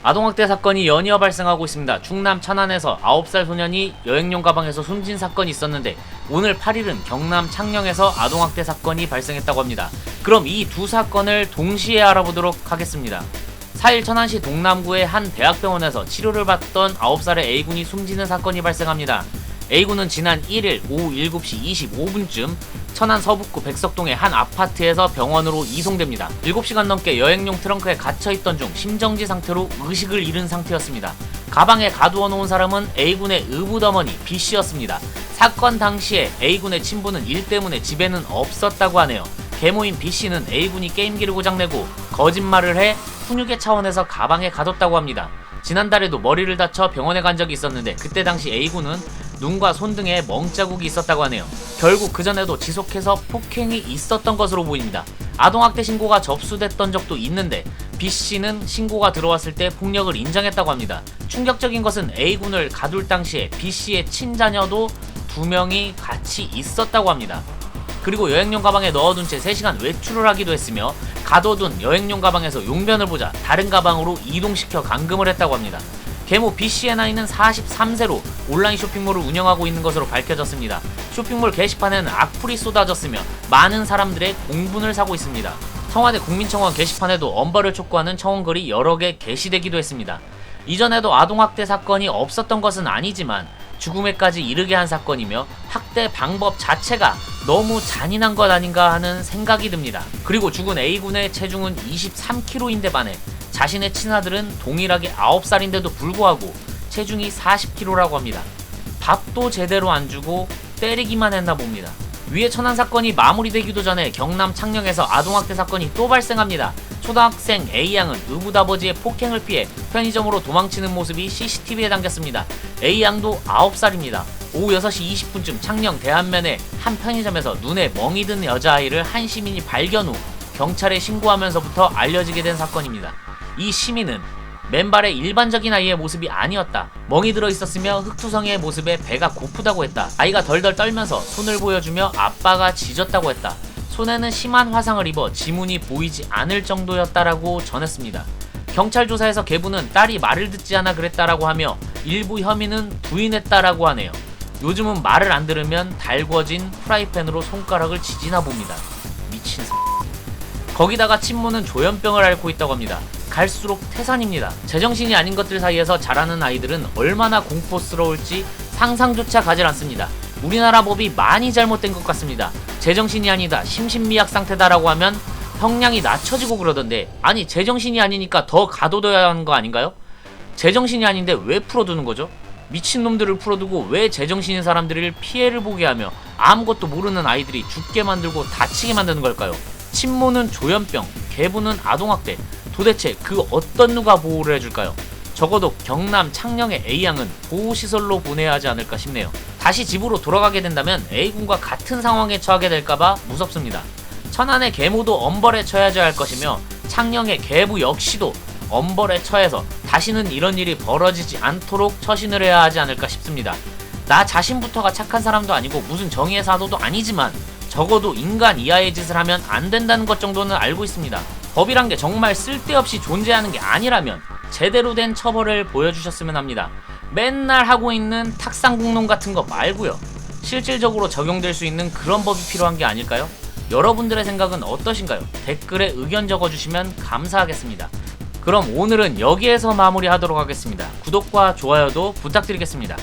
아동학대 사건이 연이어 발생하고 있습니다. 충남 천안에서 9살 소년이 여행용 가방에서 숨진 사건이 있었는데 오늘 8일은 경남 창녕에서 아동학대 사건이 발생했다고 합니다. 그럼 이 두 사건을 동시에 알아보도록 하겠습니다. 4일 천안시 동남구의 한 대학병원에서 치료를 받던 9살의 A군이 숨지는 사건이 발생합니다. A군은 지난 1일 오후 7시 25분쯤 천안 서북구 백석동의 한 아파트에서 병원으로 이송됩니다. 7시간 넘게 여행용 트렁크에 갇혀있던 중 심정지 상태로 의식을 잃은 상태였습니다. 가방에 가두어 놓은 사람은 A군의 의붓어머니 B씨였습니다. 사건 당시에 A군의 친부는 일 때문에 집에는 없었다고 하네요. 계모인 B씨는 A군이 게임기를 고장내고 거짓말을 해 훈육의 차원에서 가방에 가뒀다고 합니다. 지난달에도 머리를 다쳐 병원에 간 적이 있었는데 그때 당시 A군은 눈과 손 등에 멍자국이 있었다고 하네요. 결국 그전에도 지속해서 폭행이 있었던 것으로 보입니다. 아동학대 신고가 접수됐던 적도 있는데 B씨는 신고가 들어왔을 때 폭력을 인정했다고 합니다. 충격적인 것은 A군을 가둘 당시에 B씨의 친자녀도 2명이 같이 있었다고 합니다. 그리고 여행용 가방에 넣어둔 채 3시간 외출을 하기도 했으며 가둬둔 여행용 가방에서 용변을 보자 다른 가방으로 이동시켜 감금을 했다고 합니다. 계모 B씨의 나이는 43세로 온라인 쇼핑몰을 운영하고 있는 것으로 밝혀졌습니다. 쇼핑몰 게시판에는 악플이 쏟아졌으며 많은 사람들의 공분을 사고 있습니다. 청와대 국민청원 게시판에도 엄벌을 촉구하는 청원글이 여러 개 게시되기도 했습니다. 이전에도 아동학대 사건이 없었던 것은 아니지만 죽음에까지 이르게 한 사건이며 학대 방법 자체가 너무 잔인한 것 아닌가 하는 생각이 듭니다. 그리고 죽은 A군의 체중은 23kg인데 반해 자신의 친아들은 동일하게 9살인데도 불구하고 체중이 40kg라고 합니다. 밥도 제대로 안 주고 때리기만 했나 봅니다. 위에 천안 사건이 마무리되기도 전에 경남 창녕에서 아동학대 사건이 또 발생합니다. 초등학생 A양은 의붓아버지의 폭행을 피해 편의점으로 도망치는 모습이 CCTV에 담겼습니다. A양도 9살입니다. 오후 6시 20분쯤 창녕 대안면의 한 편의점에서 눈에 멍이 든 여자아이를 한 시민이 발견 후 경찰에 신고하면서부터 알려지게 된 사건입니다. 이 시민은 맨발의 일반적인 아이의 모습이 아니었다. 멍이 들어 있었으며 흑투성이의 모습에 배가 고프다고 했다. 아이가 덜덜 떨면서 손을 보여주며 아빠가 짖었다고 했다. 손에는 심한 화상을 입어 지문이 보이지 않을 정도였다라고 전했습니다. 경찰 조사에서 계부는 딸이 말을 듣지 않아 그랬다라고 하며 일부 혐의는 부인했다라고 하네요. 요즘은 말을 안 들으면 달궈진 프라이팬으로 손가락을 지지나 봅니다. 미친 거기다가 친모는 조현병을 앓고 있다고 합니다. 갈수록 태산입니다. 제정신이 아닌 것들 사이에서 자라는 아이들은 얼마나 공포스러울지 상상조차 가질 않습니다. 우리나라 법이 많이 잘못된 것 같습니다. 제정신이 아니다, 심신미약 상태다라고 하면 형량이 낮춰지고 그러던데 아니 제정신이 아니니까 더 가둬둬야 하는 거 아닌가요? 제정신이 아닌데 왜 풀어두는 거죠? 미친놈들을 풀어두고 왜 제정신인 사람들을 피해를 보게 하며 아무것도 모르는 아이들이 죽게 만들고 다치게 만드는 걸까요? 친모는 조현병, 계부는 아동학대, 도대체 그 어떤 누가 보호를 해줄까요? 적어도 경남 창녕의 A양은 보호시설로 보내야 하지 않을까 싶네요. 다시 집으로 돌아가게 된다면 A군과 같은 상황에 처하게 될까봐 무섭습니다. 천안의 계모도 엄벌에 처해야 할 것이며 창녕의 계부 역시도 엄벌에 처해서 다시는 이런 일이 벌어지지 않도록 처신을 해야 하지 않을까 싶습니다. 나 자신부터가 착한 사람도 아니고 무슨 정의의 사도도 아니지만 적어도 인간 이하의 짓을 하면 안 된다는 것 정도는 알고 있습니다. 법이란 게 정말 쓸데없이 존재하는 게 아니라면 제대로 된 처벌을 보여주셨으면 합니다. 맨날 하고 있는 탁상공론 같은 거 말고요. 실질적으로 적용될 수 있는 그런 법이 필요한 게 아닐까요? 여러분들의 생각은 어떠신가요? 댓글에 의견 적어주시면 감사하겠습니다. 그럼 오늘은 여기에서 마무리하도록 하겠습니다. 구독과 좋아요도 부탁드리겠습니다.